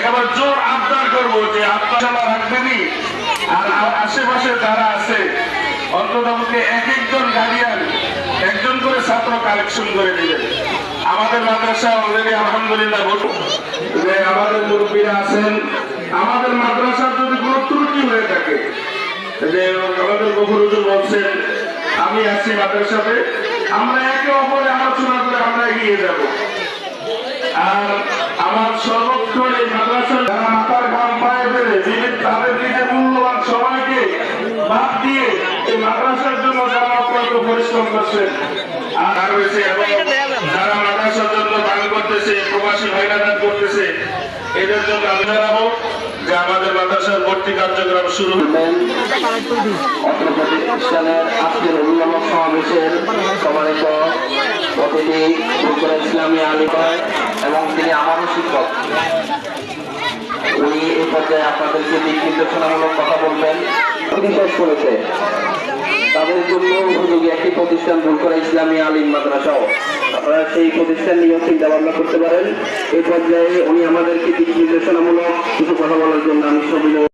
একেবারে জোর আবদার করবো যে আপনারা রাখবেনই। আর আশেপাশে যারা আছে অন্ততপক্ষে এক একজন গার্ডিয়ান একজন করে ছাত্র কালেকশন করে দিবেন। আমাদের মাদ্রাসা অলরেডি আলহামদুলিল্লাহ বলবো যে আমাদের মুরব্বীরা আছেন, আমাদের মাদ্রাসার যদি কোনো ত্রুটি হয়ে থাকে, যে আমাদের গফুর হুজুর বলছেন আমি আছি মাদ্রাসাতে, আমরা একে অপরে আলোচনা করে আমরা এগিয়ে যাব। আর আমার সর্বক্ষণ এই মাদ্রাসার যারা মাথার ঘাম পায়ে ফেলে তাদের নিজের মূল্যবান সময়কে বাদ দিয়ে এই মাদ্রাসার জন্য যারা অত্যন্ত পরিশ্রম করছেন আর রয়েছে, এবং যারা মাদ্রাসার জন্য দান করতেছে, প্রবাসী ভাইরা দান করতেছে, এদের জন্য আমি জানাবো যে আমাদের মাদ্রাসার ভর্তি কার্যক্রম শুরু হবেন। অত্র প্রতিষ্ঠানের আজকের অভিভাবক সমাবেশের সম্মানিত অতিথি ফুরফুরা ইসলামী আলিমায় এবং তিনি আমারও শিক্ষক, উনি এই পর্যায়ে আপনাদেরকে দিক নির্দেশনামূলক কথা বলবেন। শেষ করেছে তাদের জন্য উপযোগী একটি প্রতিষ্ঠান ফুরফুরা ইসলামী আলিম মাদ্রাসাও, আপনারা সেই প্রতিষ্ঠান নিয়েও চিন্তা ভাবনা করতে পারেন। এই পর্যায়ে উনি আমাদেরকে দিক নির্দেশনামূলক কিছু কথা বলার জন্য আমি সবাই